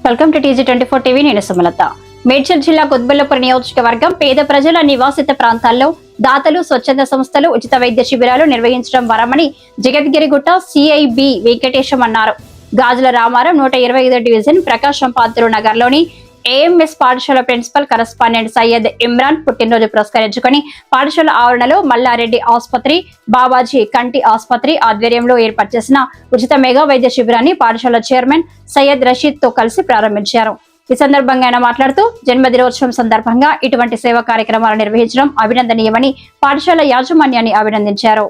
Welcome to TG24 TV. నేను సుమలత. మేడ్చల్ జిల్లా కొత్బెల్లపురం నియోజకవర్గం పేద ప్రజల నివాసిత ప్రాంతాల్లో దాతలు, స్వచ్ఛంద సంస్థలు ఉచిత వైద్య శిబిరాలు నిర్వహించడం వరమని జగద్గిరిగుట్ట CIB వెంకటేశం అన్నారు. గాజుల రామారం 125 డివిజన్ ప్రకాశం పాత్ర నగర్లోని AMS పాఠశాల ప్రిన్సిపల్ కరస్పాండెంట్ సయ్యద్ ఇమ్రాన్ పుట్టినరోజు పురస్కరించుకొని పాఠశాల ఆవరణలో మల్లారెడ్డి ఆసుపత్రి, బాబాజీ కంటి ఆసుపత్రి ఆధ్వర్యంలో ఏర్పాటు చేసిన ఉచిత మెగా వైద్య శిబిరాన్ని పాఠశాల చైర్మన్ సయ్యద్ రషీద్ తో కలిసి ప్రారంభించారు. ఈ సందర్భంగా ఆయన మాట్లాడుతూ జన్మదినోత్సవం సందర్భంగా ఇటువంటి సేవా కార్యక్రమాలు నిర్వహించడం అభినందనీయమని పాఠశాల యాజమాన్యాన్ని అభినందించారు.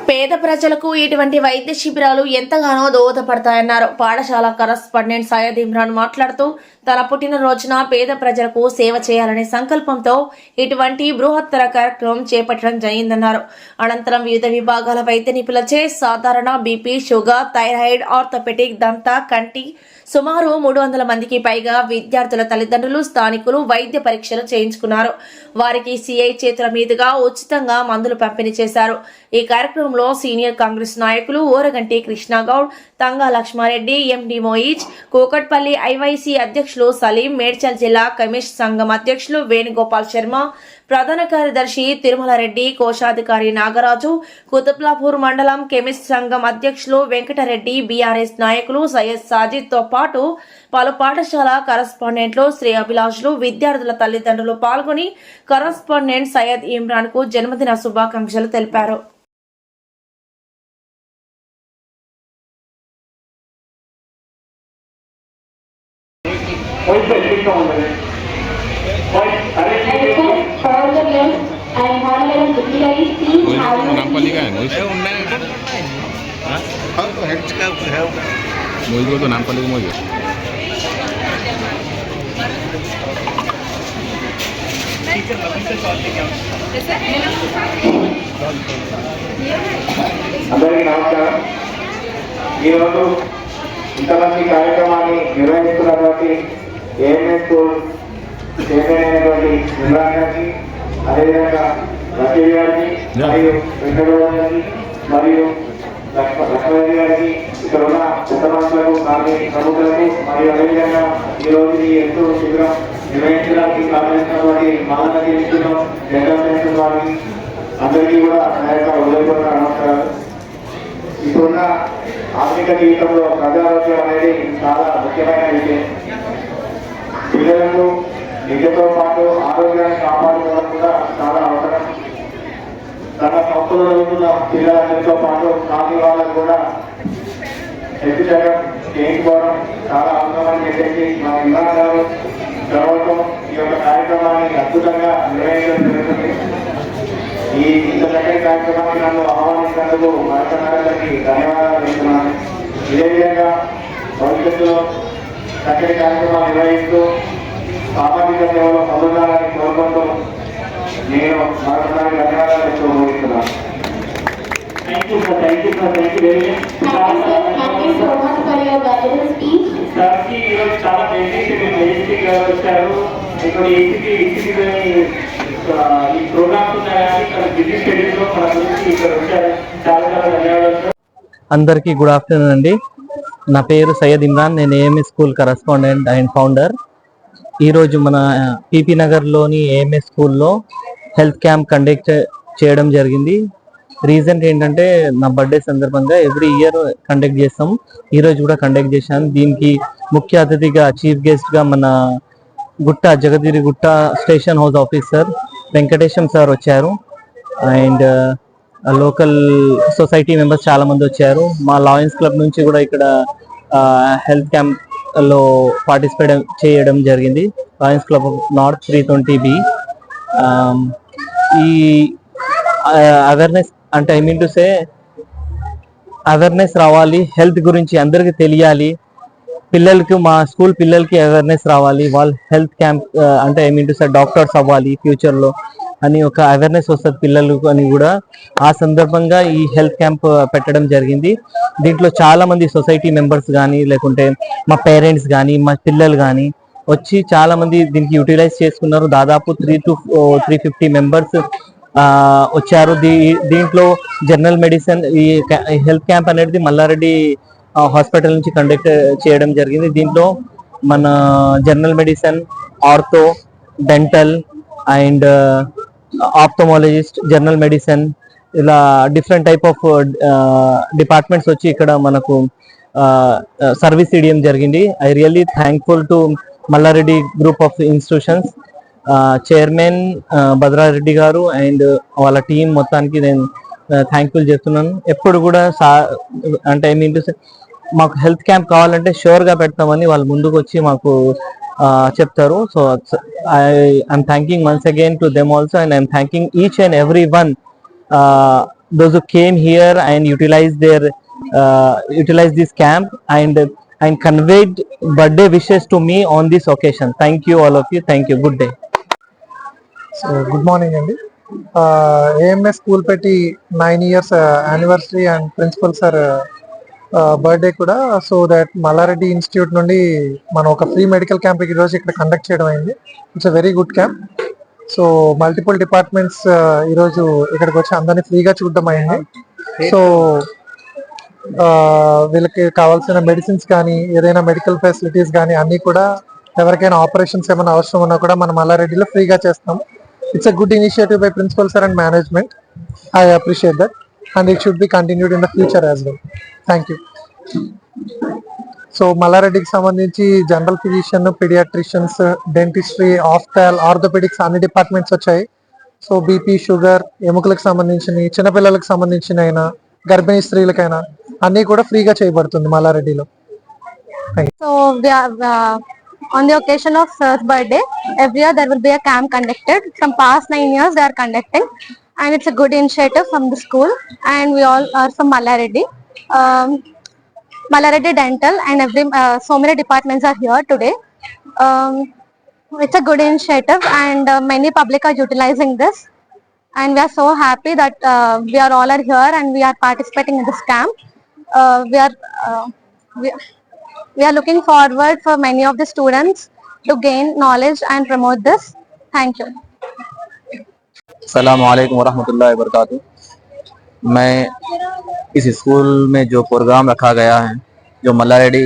పేద ప్రజలకు ఇటువంటి వైద్య శిబిరాలు ఎంతగానో దోహదపడతాయన్నారు. పాఠశాల కరస్పాండెంట్ సయ్యద్ ఇమ్రాన్ మాట్లాడుతూ తన పుట్టినరోజున పేద ప్రజలకు సేవ చేయాలనే సంకల్పంతో ఇటువంటి బృహత్తర కార్యక్రమం చేపట్టడం జరిగిందన్నారు. అనంతరం వివిధ విభాగాల వైద్య నిపుణులచే సాధారణ BP, షుగర్, థైరాయిడ్, ఆర్థోపెటిక్, దంత, కంటి సుమారు 300 మందికి పైగా విద్యార్థుల తల్లిదండ్రులు, స్థానికులు వైద్య పరీక్షలు చేయించుకున్నారు. వారికి CI చేతుల మీదుగా ఉచితంగా మందులు పంపిణీ చేశారు. ఈ కార్యక్రమంలో సీనియర్ కాంగ్రెస్ నాయకులు ఓరగంటి కృష్ణగౌడ్, తంగా లక్ష్మారెడ్డి, MD మోయిజ్, కూకట్పల్లి IYC అధ్యక్షులు సలీం, మేడ్చల్ జిల్లా కమిషన్ సంఘం అధ్యక్షులు వేణుగోపాల్ శర్మ, ప్రధాన కార్యదర్శి తిరుమల రెడ్డి, కోశాధికారి నాగరాజు, కుతుబ్లాపూర్ మండలం కెమిస్ట్ సంఘం అధ్యక్షులు వెంకటరెడ్డి, BRS నాయకులు సయ్యద్ సాజిద్ తో పాటు పలు పాఠశాల కరస్పాండెంట్లు, శ్రీ అభిలాషులు, విద్యార్థుల తల్లిదండ్రులు పాల్గొని కరస్పాండెంట్ సయ్యద్ ఇమ్రాన్ కు జన్మదిన శుభాకాంక్షలు తెలిపారు. मुझको तो नाम पड़ेगा मुझे అందరికీ నమస్కారం. ఈరోజు ఇంతమంది కార్యక్రమాన్ని నిర్వహిస్తున్నటువంటి AMS స్కూల్ చైర్మన్ అయినటువంటి ఇమ్రాన్ గారికి, అదేవిధంగా రషీద్ గారికి, మరియు వెంకటరావు గారికి, మరియు లక్ష్మణ్ గారికి, ఇక్కడ ఉన్న పెద్దమనుషులకు, కానీ ప్రముఖులకు, మరియు అదేవిధంగా ఈరోజు ఈ ఎంతో శిబిరం నిర్వహించడానికి కావాల్సినటువంటి మానవ ఇన్స్టిట్యూట్ జగన్ వారికి అందరికీ కూడా నా యొక్క హృదయపూర్వక నమస్కారాలు. ఇప్పుడున్న ఆధునిక జీవితంలో ప్రజారోగ్యం అనేది చాలా ముఖ్యమైన విషయం. పిల్లలకు విద్యతో పాటు ఆరోగ్యాన్ని కాపాడుకోవడం కూడా చాలా అవసరం. తన సంస్థలో ఉంటున్న పిల్లలందరితో పాటు కాని వాళ్ళకు కూడా హెల్త్ చెకప్ చేయించుకోవడం చాలా అవసరమని చెప్పేసి మా ఇమ్రాన్ గారు ప్రభుత్వం ఈ యొక్క కార్యక్రమాన్ని అద్భుతంగా నిర్వహించడం జరుగుతుంది. ఈ ఇంత చక్కటి కార్యక్రమాన్ని నన్ను ఆహ్వానించినందుకు మరొకసారి ధన్యవాదాలు చెప్తున్నాను. ఇదే విధంగా భవిష్యత్తులో చక్కటి కార్యక్రమాలు నిర్వహిస్తూ సామాజిక సేవలో పొందాలని కోరుకుంటూ నేను మరొకసారి ధన్యవాదాలు చెప్తూ ముగిస్తున్నాను. Thank you very much. సార్కి ఈరోజు చాలా మెజెస్టిక్ వచ్చారు. ఇక్కడ ఈ ప్రోగ్రామ్స్ ఉన్నాయి, ఇక్కడ బిజీ షెడ్యూల్ లో మన గురించి ఇక్కడ వచ్చారు. చాలా చాలా ధన్యవాదాలు. అందరికీ గుడ్ ఆఫ్టర్నూన్ అండి. నా పేరు సయ్యద్ ఇమ్రాన్. నేను AMS school correspondent and founder. ఈరోజు మన PP నగర్లోని AMS స్కూల్లో హెల్త్ క్యాంప్ కండక్ట్ చేయడం జరిగింది. రీజన్ ఏంటంటే నా బర్త్డే సందర్భంగా ఎవ్రీ ఇయర్ కండక్ట్ చేస్తాం. ఈరోజు కూడా కండక్ట్ చేశాను. దీనికి ముఖ్య అతిథిగా చీఫ్ గెస్ట్గా మన Jagadgirigutta station house officer Venkatesham sir వచ్చారు. అండ్ లోకల్ సొసైటీ మెంబర్స్ చాలా మంది వచ్చారు. మా లాయన్స్ క్లబ్ నుంచి కూడా ఇక్కడ హెల్త్ క్యాంప్ లో పార్టిసిపేట్ చేయడం జరిగింది. Lions club north 320B. ఈ అవేర్నెస్ అంటే అవేర్నెస్ రావాలి, హెల్త్ గురించి అందరికి తెలియాలి, పిల్లలకి మా స్కూల్ పిల్లలకి అవేర్నెస్ రావాలి, వాళ్ళు హెల్త్ క్యాంప్ అంటే డాక్టర్స్ అవ్వాలి ఫ్యూచర్ లో అని ఒక అవేర్నెస్ వస్తుంది పిల్లలకు అని కూడా ఆ సందర్భంగా ఈ హెల్త్ క్యాంప్ పెట్టడం జరిగింది. దీంట్లో చాలా మంది సొసైటీ మెంబర్స్ కానీ లేకుంటే మా పేరెంట్స్ కానీ మా పిల్లలు కానీ వచ్చి చాలా మంది దీనికి యూటిలైజ్ చేసుకున్నారు. దాదాపు 3 to 350 మెంబర్స్ వచ్చారు. దీంట్లో జనరల్ మెడిసిన్ ఈ హెల్త్ క్యాంప్ అనేది మల్లారెడ్డి హాస్పిటల్ నుంచి కండక్ట్ చేయడం జరిగింది. దీంట్లో మన general medicine, ortho, dental and ophthalmologist, general medicine, ఇలా డిఫరెంట్ టైప్ ఆఫ్ డిపార్ట్మెంట్స్ వచ్చి ఇక్కడ మనకు సర్వీస్ ఇవ్వడం జరిగింది. I really thankful to Malla Reddy group of institutions chairman Bhadra Reddy garu and వాళ్ళ టీం మొత్తానికి నేను థ్యాంక్ఫుల్ చేస్తున్నాను. ఎప్పుడు కూడా అంటే ఐ మీన్ మాకు హెల్త్ క్యాంప్ కావాలంటే షూర్గా పెడతామని వాళ్ళు ముందుకు వచ్చి మాకు చెప్తారు. So I'm thanking once again to them also and I'm thanking each and every one those who came here and utilized this camp and conveyed birthday wishes to me on this occasion. Thank you all of you. Thank you. Good day. So good morning అండి. AMS school పెట్టి 9 years anniversary and principal sir birthday కూడా. So that Malla Reddy institute నుండి మనం ఒక free medical camp ఈరోజు ఇక్కడ conduct చేయడం అయింది. It's a very good camp. So multiple departments ఈరోజు ఇక్కడికి వచ్చి అందరినీ ఫ్రీగా చూడడం అయింది. సో వీళ్ళకి కావాల్సిన మెడిసిన్స్ కానీ ఏదైనా మెడికల్ ఫెసిలిటీస్ కానీ అన్నీ కూడా ఎవరికైనా ఆపరేషన్స్ ఏమైనా అవసరం ఉన్నా కూడా మనం మల్లారెడ్డిలో ఫ్రీగా చేస్తాం. It's a good initiative by principal sir and management. I appreciate that and it should be continued in the future as well. Thank you. So మల్లారెడ్డికి సంబంధించి general physician, pediatricians, dentistry, ophthal, orthopedics అన్ని departments వచ్చాయి. So BP, sugar, ఎముకలకు సంబంధించిన, చిన్నపిల్లలకు సంబంధించిన అయినా, గర్భిణీ స్త్రీలకైనా అన్ని కూడా ఫ్రీగా చేయబడుతుంది మల్లారెడ్డిలో. So on the occasion of Sir's birthday, every year there will be a camp conducted. From past 9 years they are conducting, and it's a good initiative from the school. And we all are from Mallareddy. Mallareddy Dental and so many departments are here today. It's a good initiative and many public are utilizing this. And we are so happy that we are all here and we are participating in this camp. We are looking forward for many of the students to gain knowledge and promote this. Thank you. अस्सलाम वालेकुम वरहमतुल्लाहि वबरकातुहू। मैं इस school में जो programme रखा गया है, जो मल्लारेड्डी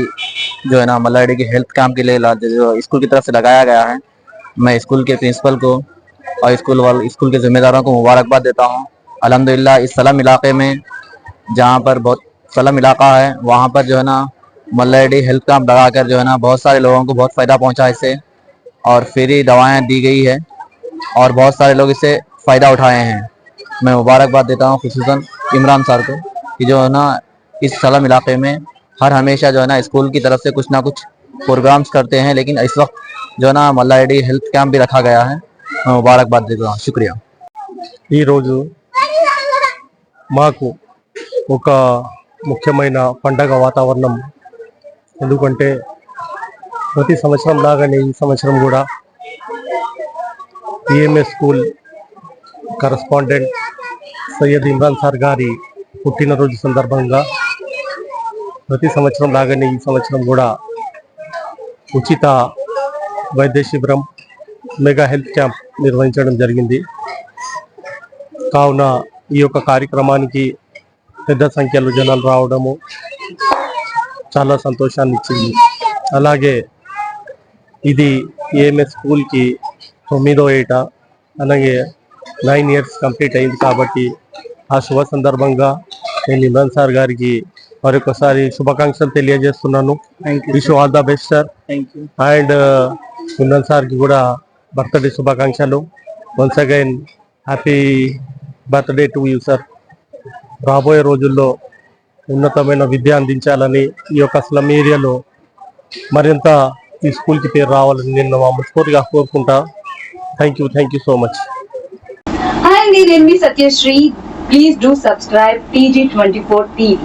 जो है ना मल्लारेड्डी के हेल्थ कैंप के लिए जो स्कूल की तरफ से लगाया गया है, मैं स्कूल के प्रिंसिपल को और स्कूल के जिम्मेदारों को मुबारकबाद देता हूँ। अल्हम्दुलिल्लाह इस सलम इलाके में जहाँ पर बहुत सलम इलाका है वहाँ पर जो है ना मल्लारेड्डी हेल्थ कैंप लगाकर जो है ना बहुत सारे लोगों को बहुत फ़ायदा पहुँचा इससे, और फ्री दवाएँ दी गई है और बहुत सारे लोग इससे फ़ायदा उठाए हैं। मैं मुबारकबाद देता हूँ खुसूसन इमरान सर को कि जो है ना इस सलम इलाके में हर हमेशा जो है ना स्कूल की तरफ से कुछ ना कुछ प्रोग्राम्स करते हैं, लेकिन इस वक्त जो है ना मल्लारेड्डी हेल्थ कैंप भी रखा गया है। मैं मुबारकबाद देता हूँ। शुक्रिया। ఈ రోజు మాకు ఒక ముఖ్యమైన పండగ వాతావరణం. ఎందుకంటే ప్రతి సంవత్సరం లాగానే ఈ సంవత్సరం కూడా EMS school correspondent Syed Imran sir గారి పుట్టినరోజు సందర్భంగా ప్రతి సంవత్సరం లాగానే ఈ సంవత్సరం కూడా ఉచిత వైద్య శిబిరం, మెగా హెల్త్ క్యాంప్ నిర్వహించడం జరిగింది. కావున ఈ యొక్క కార్యక్రమానికి పెద్ద సంఖ్యలో జనాలు రావడము చాలా సంతోషాన్ని ఇచ్చింది. అలాగే ఇది ఏఎంఎస్ స్కూల్కి 9వ ఏట, అలాగే 9 years కంప్లీట్ అయింది. కాబట్టి ఆ శుభ సందర్భంగా నేను ఇమ్రాన్ సార్ గారికి మరొకసారి శుభాకాంక్షలు తెలియజేస్తున్నాను. Wish all the best sir. And Imran సార్కి కూడా బర్త్డే శుభాకాంక్షలు. Once again happy birthday to you sir. రాబోయే రోజుల్లో ఉన్నతమైన విద్య అందించాలని, ఈ యొక్క స్లమ్ ఏరియాలో మరింత ఈ స్కూల్కి పేరు రావాలని నేను మనస్ఫూర్తిగా కోరుకుంటా. Thank you so much. Hi, నేను మీ Satyasri. Please do subscribe PG24 TV.